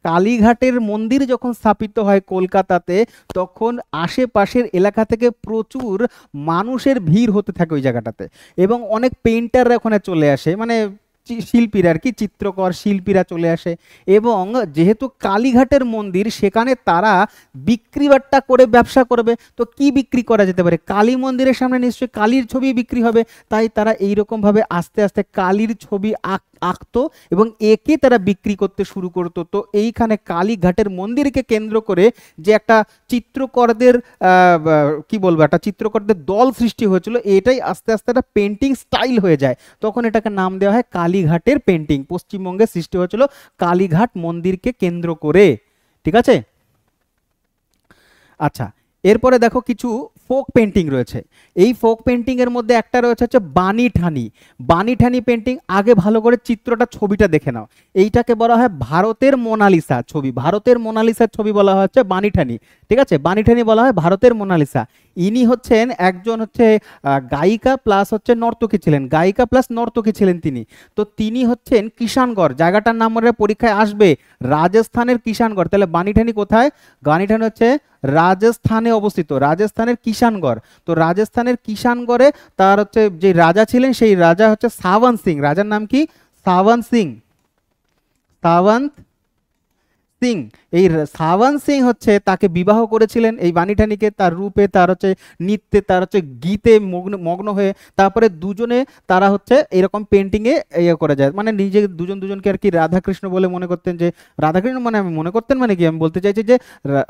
কালীঘাটের মন্দির যখন স্থাপিত হয় কলকাতাতে, তখন আশেপাশের এলাকা থেকে প্রচুর মানুষের ভিড় হতে থাকে ওই জায়গাটাতে, এবং অনেক পেইন্টাররা ওখানে চলে আসে, মানে শিল্পীরা আর কি, চিত্রকর শিল্পীরা চলে আসে। এবং যেহেতু কালীঘাটের মন্দির, সেখানে তারা বিক্রি বাট্টা করে ব্যবসা করবে। তো কি বিক্রি করা যেতে পারে? কালী মন্দিরের সামনে নিশ্চয়ই কালীর ছবি বিক্রি হবে, তাই তারা এইরকম ভাবে আস্তে আস্তে কালীর ছবি আঁকতো এবং একে তারা বিক্রি করতে শুরু করতো। তো এইখানে কালীঘাটের মন্দিরকে কেন্দ্র করে যে একটা চিত্রকরদের কি বলবো, একটা চিত্রকরদের দল সৃষ্টি হয়েছিল, এটাই আস্তে আস্তে একটা পেন্টিং স্টাইল হয়ে যায়। তখন এটাকে নাম দেওয়া হয় কালীঘাটের পেন্টিং। পশ্চিমবঙ্গে সৃষ্টি হয়েছিল কালীঘাট মন্দিরকে কেন্দ্র করে। ঠিক আছে, আচ্ছা। এরপরে দেখো কিছু ফোক পেন্টিং রয়েছে। এই ফোক পেন্টিং এর মধ্যে একটা রয়েছে হচ্ছে বানি ঠানি। বানি ঠানি পেন্টিং, আগে ভালো করে চিত্রটা, ছবিটা দেখে নাও। এইটাকে বলা হয় ভারতের মোনালিসা ছবি। ভারতের মোনালিসার ছবি বলা হচ্ছে বানি ঠানি। ঠিক আছে, বানি ঠানি বলা হয় ভারতের মোনালিসা। ইনি হচ্ছেন একজন হচ্ছে গায়িকা প্লাস হচ্ছে নর্তকী ছিলেন, গায়িকা প্লাস নর্তকী ছিলেন তিনি। তো তিনি হচ্ছেন কিষানগড়, জায়গাটার নাম মনে পরীক্ষায় আসবে, রাজস্থানের কিষানগড়। তাহলে বানি ঠানি কোথায়? বানি ঠানি হচ্ছে রাজস্থানে অবস্থিত, রাজস্থানের কিষানগড়। তো রাজস্থানের কিষানগড়ে তার হচ্ছে যে রাজা ছিলেন, সেই রাজা হচ্ছে সাবন্ত সিং। রাজার নাম কি? সাবন্ত সিং। সাবন্ত সিং। এই সাবন্ত সিং হচ্ছে তাকে বিবাহ করেছিলেন, এই বাণীঠানীকে, তার রূপে, তার হচ্ছে নৃত্যে, তার হচ্ছে গীতে মগ্ন হয়ে। তারপরে দুজনে তারা হচ্ছে এরকম পেন্টিংয়ে ইয়ে করে যায়, মানে নিজে দুজন দুজনকে আর কি রাধাকৃষ্ণ বলে মনে করতেন। যে রাধাকৃষ্ণ মানে আমি মনে করতেন মানে কি, আমি বলতে চাইছি যে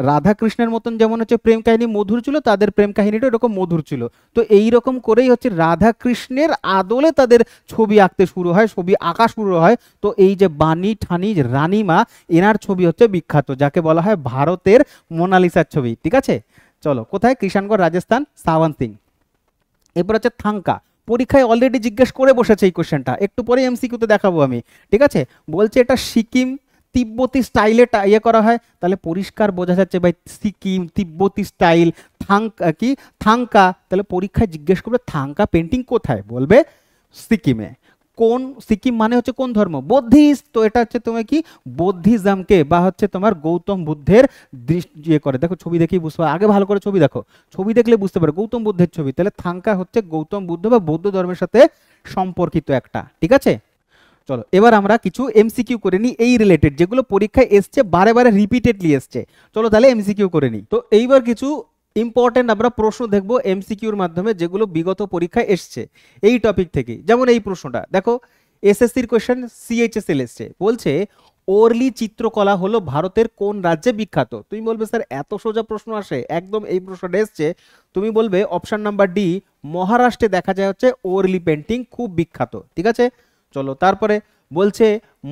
রাধাকৃষ্ণের মতন যেমন হচ্ছে প্রেম কাহিনী মধুর ছিল, তাদের প্রেম কাহিনীটা এরকম মধুর ছিল। তো এই রকম করেই হচ্ছে রাধাকৃষ্ণের আদলে তাদের ছবি আঁকতে শুরু হয়, ছবি আঁকা শুরু হয়। তো এই যে বাণী ঠানি রানীমা, এনার ছবি হচ্ছে বিখ্যাত, যাকে বলা হয় ভারতের মোনালিসার ছবি। ঠিক আছে, চলো কোথায়? কিষানগড়, রাজস্থান, সাবন্ত সিং। এরপর হচ্ছে থাঙ্কা। পরীক্ষায় অলরেডি জিজ্ঞেস করে বসেছে এই কোশ্চেনটা, একটু পরে এমসিকিউতে দেখাবো আমি। ঠিক আছে, বলছে এটা সিকিম তিব্বতী স্টাইলে ইয়ে করা হয়। তাহলে পরিষ্কার বোঝা যাচ্ছে ভাই, সিকিম তিব্বতী স্টাইল, থাঙ্কা কি, থাঙ্কা। তাহলে পরীক্ষায় জিজ্ঞেস করবে থাঙ্কা পেন্টিং কোথায়, বলবে সিকিমে। কোন সিকিম মানে হচ্ছে কোন ধর্ম? বৌদ্ধিস্ট। তো এটা হচ্ছে তোমার কি, বৌদ্ধিজমকে বা হচ্ছে তোমার গৌতম বুদ্ধের দৃষ্টি ইয়ে করে। দেখো ছবি দেখেই বুঝতে পারো, আগে ভালো করে ছবি দেখো, ছবি দেখলে বুঝতে পারো গৌতম বুদ্ধের ছবি। তাহলে থাঙ্কা হচ্ছে গৌতম বুদ্ধ বা বৌদ্ধ ধর্মের সাথে সম্পর্কিত একটা। ঠিক আছে, চলো এবার আমরা কিছু এমসিকিউ করে নিই এই রিলেটেড, যেগুলো পরীক্ষায় এসছে, বারে বারে রিপিটেডলি এসছে। চলো তাহলে এমসিকিউ করে নিই। তো এইবার কিছু ইম্পর্টেন্ট আমরা প্রশ্ন দেখবো এমসিকিউর মাধ্যমে, যেগুলো বিগত পরীক্ষায় এসছে এই টপিক থেকে। যেমন এই প্রশ্নটা দেখো, এসএসসির কোশ্চেন, সিএইচএসএল এসছে, বলছে ওরলি চিত্রকলা হলো ভারতের কোন রাজ্যে বিখ্যাত? তুমি বলবে স্যার এত সোজা প্রশ্ন আসে? একদম এই প্রশ্নটা এসছে, তুমি বলবে অপশন নাম্বার ডি, মহারাষ্ট্রে দেখা যায় হচ্ছে ওরলি পেন্টিং খুব বিখ্যাত। ঠিক আছে, চলো তারপরে বলছে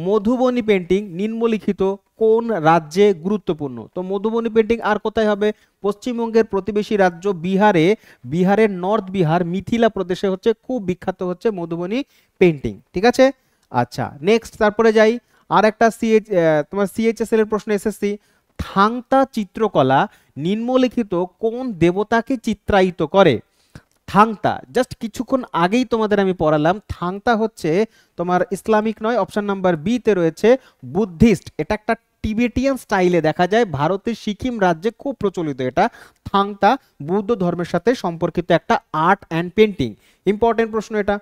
মধুবনী পেন্টিং নিম্নলিখিত কোন রাজ্যে গুরুত্বপূর্ণ? তো মধুবনী পেন্টিং আর কোথায় হবে? পশ্চিমবঙ্গের প্রতিবেশী রাজ্য বিহারে, বিহারের নর্থ বিহার মিথিলা প্রদেশে হচ্ছে খুব বিখ্যাত হচ্ছে মধুবনী পেন্টিং। ঠিক আছে, আচ্ছা নেক্সট, তারপরে যাই আর একটা তোমার সিএইচএসএল এর প্রশ্ন এসএসসি, থাংতা চিত্রকলা নিম্নলিখিত কোন দেবতাকে চিত্রায়িত করে? থাংতা জাস্ট কিছুক্ষণ আগেই তোমাদের আমি পড়ালাম, থাংতা হচ্ছে তোমার ইসলামিক নয়, অপশন নাম্বার বি তে রয়েছে বুদ্ধিস্ট। এটা একটা টিবেটিয়ান স্টাইলে দেখা যায়, ভারতের সিকিম রাজ্যে খুব প্রচলিত এটা। থাংতা বৌদ্ধ ধর্মের সাথে সম্পর্কিত একটা আর্ট অ্যান্ড পেন্টিং। ইম্পর্টেন্ট প্রশ্ন এটা।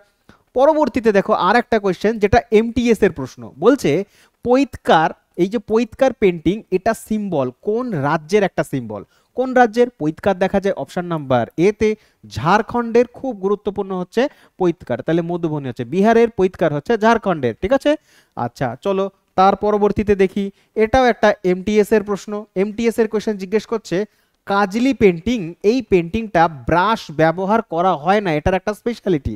পরবর্তীতে দেখো আর একটা কোয়েশ্চেন, যেটা এমটিএস এর প্রশ্ন, বলছে পৈতকার, এই যে পৈতকার পেন্টিং, এটা সিম্বল কোন রাজ্যের একটা সিম্বল? কোন রাজ্যের? পৈতকার দেখা যায় অপশন নাম্বার এ তে ঝাড়খণ্ডের, খুব গুরুত্বপূর্ণ হচ্ছে পৈতকার। তাহলে মধুবনী হচ্ছে বিহারের, পৈতকার হচ্ছে ঝাড়খণ্ডের। ঠিক আছে, আচ্ছা চলো তার পরবর্তীতে দেখি, এটাও একটা এমটিএস এর প্রশ্ন। এমটিএস এর কোশ্চেন জিজ্ঞেস করছে কাজলি পেন্টিং, এই পেন্টিংটা ব্রাশ ব্যবহার করা হয় না, এটার একটা স্পেশালিটি।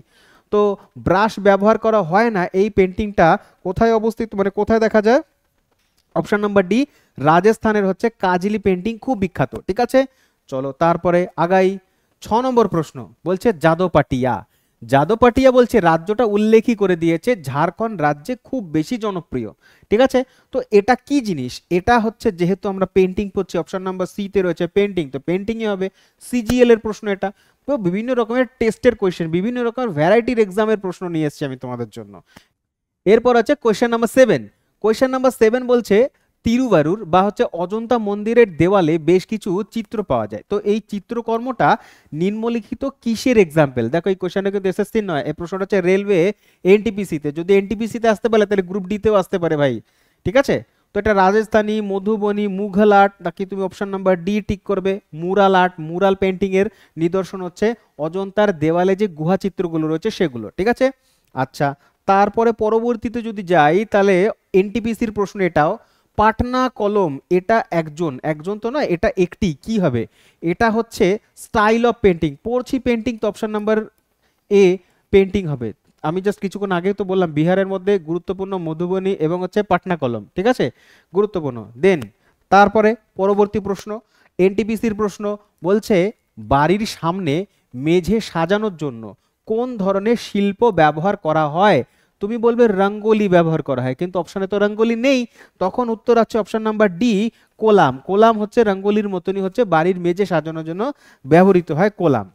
তো ব্রাশ ব্যবহার করা হয় না, এই পেন্টিংটা কোথায় অবস্থিত, মানে কোথায় দেখা যায়? অপশন নাম্বার ডি, রাজস্থানের হচ্ছে কাজলি পেন্টিং, খুব বিখ্যাত। ঠিক আছে, চলো তারপরে আগাই। 6 নম্বর প্রশ্ন বলছে যাদবপাটিয়া। যাদবপাটিয়া বলছে রাজ্যটা উল্লেখই করে দিয়েছে ঝাড়খণ্ড রাজ্যে খুব বেশি জনপ্রিয়। ঠিক আছে, তো এটা কি জিনিস? এটা হচ্ছে, যেহেতু আমরা পেন্টিং পড়ছি, অপশন নাম্বার সি তে রয়েছে পেন্টিং, তো পেন্টিংই হবে। সিজিএল এর প্রশ্ন এটা। তো বিভিন্ন রকমের টেস্টের কোয়েশ্চেন, বিভিন্ন রকমের ভ্যারাইটির এক্সামের প্রশ্ন নিয়ে এসেছি আমি তোমাদের জন্য। এরপর আছে কোয়েশ্চেন নাম্বার 7। কোয়েশ্চেন নাম্বার 7 বলছে তিরুবারুর বা হচ্ছে অজন্তা মন্দিরের দেওয়ালে বেশ কিছু চিত্র পাওয়া যায়, তো এই চিত্রকর্মটা নিম্নলিখিত কিসের এক্সাম্পল? দেখো এই কোয়েশ্চেনটা কিন্তু এসএসসি নয়, এই প্রশ্নটা হচ্ছে রেলওয়ে এনটিপিসি তে। যদি এনটিপিসি তে আসতে পারে তাহলে গ্রুপ ডি তেও আসতে পারে ভাই। ঠিক আছে, তো এটা রাজস্থানী, মধুবনী, মুঘল আর্ট, নাকি তুমি অপশন নাম্বার ডি টিক করবে মুরাল আর্ট। মুরাল পেন্টিং এর নিদর্শন হচ্ছে অজন্তার দেওয়ালে যে গুহা চিত্রগুলো রয়েছে সেগুলো। ঠিক আছে, আচ্ছা তারপরে পরবর্তীতে যদি যাই তাহলে এনটিপিসির প্রশ্ন এটাও, পাটনা কলম, এটা একজন তো নয়, এটা একটি, কি হবে? এটা হচ্ছে স্টাইল অফ পেন্টিং, পড়ছি পেন্টিং, তো অপশন নাম্বার এ পেন্টিং হবে। আমি জাস্ট কিছুক্ষণ আগেই তো বললাম বিহারের মধ্যে গুরুত্বপূর্ণ মধুবনী এবং হচ্ছে পাটনা কলম। ঠিক আছে, গুরুত্বপূর্ণ। দেন তারপরে পরবর্তী প্রশ্ন, এনটিপিসির প্রশ্ন বলছে বাড়ির সামনে মেঝে সাজানোর জন্য কোন ধরনের শিল্প ব্যবহার করা হয়? তুমি বলবে রঙ্গোলি ব্যবহার করা হয়, কিন্তু অপশনে তো রঙ্গোলি নেই, তখন উত্তর আছে option number D column. Column হচ্ছে রঙ্গোলির মতনই, হচ্ছে বাড়ির মেঝে সাজানোর জন্য ব্যবহৃত হয় কোলাম।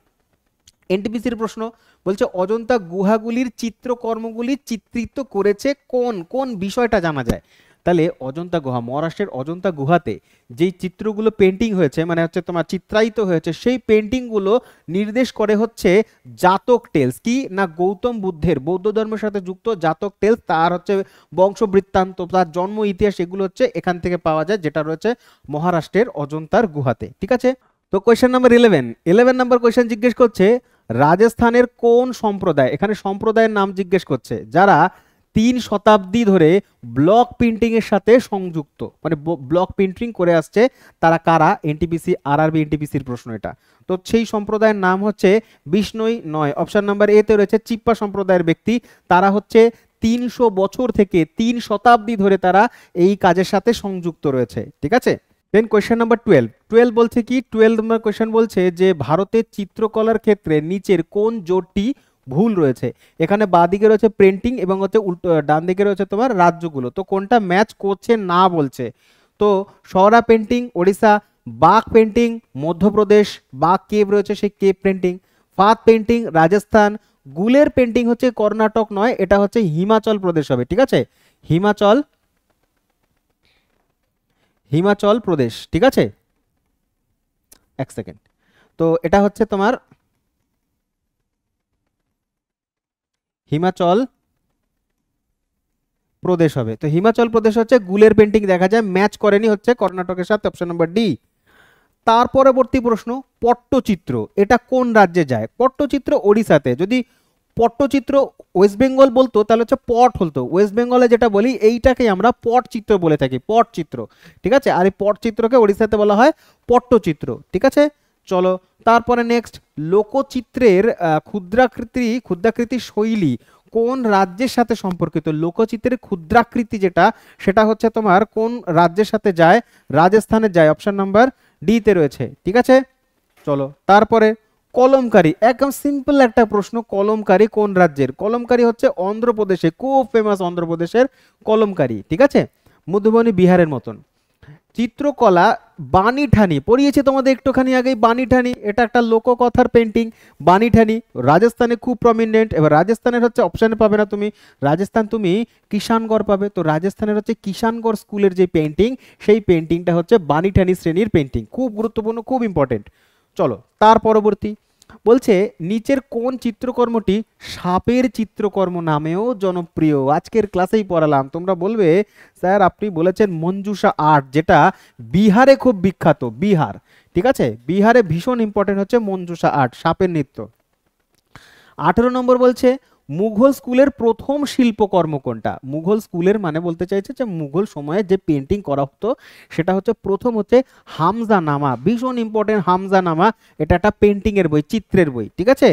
এনটিপিসির প্রশ্ন বলছে অজন্তা গুহাগুলির চিত্রকর্মগুলি চিত্রিত করেছে কোন কোন বিষয়টা জানা যায়? তাহলে অজন্তা গুহা, মহারাষ্ট্রের অজন্তা গুহাতে যেই চিত্রগুলো পেন্টিং হয়েছে, মানে হচ্ছে তোমার চিত্রায়িত হয়েছে, সেই পেন্টিংগুলো নির্দেশ করে হচ্ছে জাতক টেলস, কি না গৌতম বুদ্ধের, বৌদ্ধ ধর্মের সাথে যুক্ত জাতক টেলস, তার হচ্ছে বংশবৃত্তান্ত, তার জন্ম ইতিহাস, এগুলো হচ্ছে এখান থেকে পাওয়া যায়, যেটা রয়েছে মহারাষ্ট্রের অজন্তার গুহাতে। ঠিক আছে, তো কোয়েশ্চেন নাম্বার 11 নাম্বার কোয়েশ্চেন জিজ্ঞেস করছে রাজস্থানের কোন সম্প্রদায়, এখানে সম্প্রদায়ের নাম জিজ্ঞেস করছে, যারা 3 শতাব্দী ধরে ব্লক প্রিন্টিং এর সাথে সংযুক্ত, মানে ব্লক প্রিন্টিং করে আসছে, তারা কারা? এনটিপিসি, আরআরবি এনটিপিসির প্রশ্ন এটা। তো সেই সম্প্রদায়ের নাম হচ্ছে বিষ্ণই নয়, অপশন নাম্বার এ তে রয়েছে চিপ্পা সম্প্রদায়ের ব্যক্তি। তারা হচ্ছে 300 বছর থেকে 3 শতাব্দী ধরে তারা এই কাজের সাথে সংযুক্ত রয়েছে। ঠিক আছে, দেন কোয়েশ্চেন নাম্বার 12 বলছে কি, 12 নম্বর কোয়েশ্চেন বলছে যে ভারতের চিত্রকলার ক্ষেত্রে নিচের কোন জোটটি ভুল রয়েছে? এখানে বাঁদিকে রয়েছে পেন্টিং এবং হচ্ছে ডান দিকে রয়েছে তোমার রাজ্যগুলো, তো কোনটা ম্যাচ করছে না বলছে? তো সরা পেন্টিং ওড়িশা, বাঘ পেন্টিং মধ্যপ্রদেশ, বাঘ কেভ রয়েছে সেই কেভ পেন্টিং, ফাত পেন্টিং রাজস্থান, গুলের পেন্টিং হচ্ছে কর্ণাটক নয়, এটা হচ্ছে হিমাচল প্রদেশ হবে। ঠিক আছে, হিমাচল প্রদেশ। ঠিক আছে, এক সেকেন্ড, তো এটা হচ্ছে তোমার হিমাচল প্রদেশ হবে। তো হিমাচল প্রদেশ হচ্ছে গুলের পেন্টিং দেখা যায়, ম্যাচ করেনি হচ্ছে কর্ণাটকের সাথে, অপশন নাম্বার ডি। তার পরবর্তী প্রশ্ন পট্টচিত্র, এটা কোন রাজ্যে যায়? পট্টচিত্র ওড়িশাতে। যদি পট্টচিত্র ওয়েস্ট বেঙ্গল বলতো তাহলে হচ্ছে পট হতো, ওয়েস্ট বেঙ্গলে যেটা বলি এইটাকে আমরা পটচিত্র বলে থাকি, পটচিত্র। ঠিক আছে, আর এই পটচিত্রকে ওড়িশাতে বলা হয় পট্টচিত্র। ঠিক আছে, চলো তারপরে নেক্সট, লোকচিত্রের ক্ষুদ্রাকৃতি শৈলী কোন রাজ্যের সাথে সম্পর্কিত? লোকচিত্রের ক্ষুদ্রাকৃতি যেটা, সেটা হচ্ছে তোমার কোন রাজ্যের সাথে যায়? রাজস্থানে যায়, অপশন নাম্বার ডি তে রয়েছে। ঠিক আছে, চলো তারপরে কলমকারী, একদম সিম্পল একটা প্রশ্ন, কলমকারী কোন রাজ্যের? কলমকারী হচ্ছে অন্ধ্রপ্রদেশে, খুব ফেমাস অন্ধ্রপ্রদেশের কলমকারী। ঠিক আছে, মধুবনী বিহারের মতন। চিত্রকলা বানিঠানি পড়িয়েছে তোমাদের একটুখানি আগেই, বানিঠানি এটা একটা লোককথার পেন্টিং। বানিঠানি রাজস্থানে খুব প্রমিনেন্ট। এবার রাজস্থানের হচ্ছে অপশানে পাবে না তুমি, রাজস্থান তুমি কিষানগড় পাবে, তো রাজস্থানের হচ্ছে কিষানগড় স্কুলের যে পেন্টিং, সেই পেন্টিংটা হচ্ছে বানিঠানি শ্রেণীর পেন্টিং, খুব গুরুত্বপূর্ণ, খুব ইম্পর্টেন্ট। চলো তার পরবর্তী বলছে নিচের কোন চিত্রকর্মটি সাপের চিত্রকর্ম নামেও জনপ্রিয়? আজকের ক্লাসেই পড়ালাম, তোমরা বলবে স্যার আপনি বলেছেন মঞ্জুসা আর্ট, যেটা বিহারে খুব বিখ্যাত, বিহার। ঠিক আছে, বিহারে ভীষণ ইম্পর্টেন্ট হচ্ছে মঞ্জুসা আর্ট, সাপের নৃত্য। 18 নম্বর বলছে মুঘল স্কুলের প্রথম শিল্পকর্ম কোনটা? মুঘল স্কুলের মানে বলতে চাইছে যে মুঘল সময়ে যে পেন্টিং করা হতো সেটা হচ্ছে প্রথম হচ্ছে হামজানামা, ভীষণ ইম্পর্টেন্ট হামজানামা। এটা একটা পেন্টিং এর বই, চিত্রের বই, ঠিক আছে।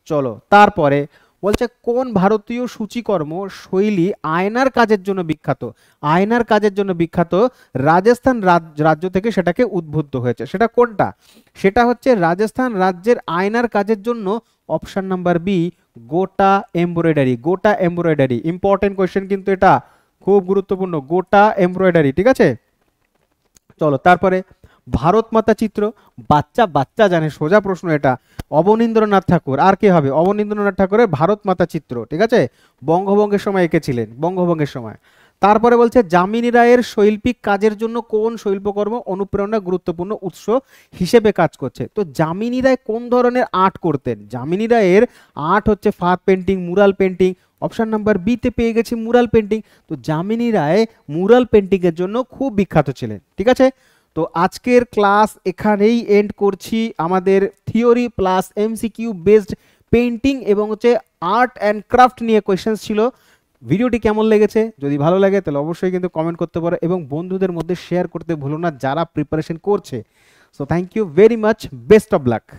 চলো তারপরে বলছে কোন ভারতীয় সূচিকর্ম শৈলী আয়নার কাজের জন্য বিখ্যাত? আয়নার কাজের জন্য বিখ্যাত রাজস্থান রাজ্য থেকে সেটাকে উদ্বুদ্ধ হয়েছে। সেটা কোনটা? সেটা হচ্ছে রাজস্থান রাজ্যের আয়নার কাজের জন্য অপশন নাম্বার বি, গোটা এমব্রয়ডারি। গোটা এমব্রয়ডারি ইম্পর্টেন্ট কোয়েশ্চেন, কিন্তু এটা খুব গুরুত্বপূর্ণ, গোটা এমব্রয়ডারি, ঠিক আছে। চলো তারপরে ভারত মাতা চিত্র, বাচ্চা বাচ্চা জানে, সোজা প্রশ্ন এটা। অবনীন্দ্রনাথ ঠাকুর, আর কে হবে? অবনীন্দ্রনাথ ঠাকুরের ভারত মাতা চিত্র, ঠিক আছে, বঙ্গভঙ্গের সময় এঁকেছিলেন, বঙ্গভঙ্গের সময়। তারপরে বলছে যামিনী রায়ের শৈল্পিক কাজের জন্য কোন শিল্পকর্ম অনুপ্রেরণা গুরুত্বপূর্ণ উৎস হিসেবে কাজ করছে? তো যামিনী রায় কোন ধরনের আর্ট করতেন? যামিনী রায়ের আর্ট হচ্ছে Phad painting, mural painting. Option number B তে পেয়ে গেছি মুরাল পেন্টিং। তো যামিনী রায় মুরাল পেন্টিং এর জন্য খুব বিখ্যাত ছিলেন, ঠিক আছে। তো আজকের ক্লাস এখানেই এন্ড করছি। আমাদের theory plus MCQ based painting এবং হচ্ছে আর্ট অ্যান্ড ক্রাফট নিয়ে কোয়েশ্চেন্স ছিল। ভিডিওটি কেমন লেগেছে? যদি ভালো লাগে তাহলে অবশ্যই কিন্তু কমেন্ট করতে পারো এবং বন্ধুদের মধ্যে শেয়ার করতে ভুলো না যারা প্রিপারেশন করছে। So thank you very much, best of lakh.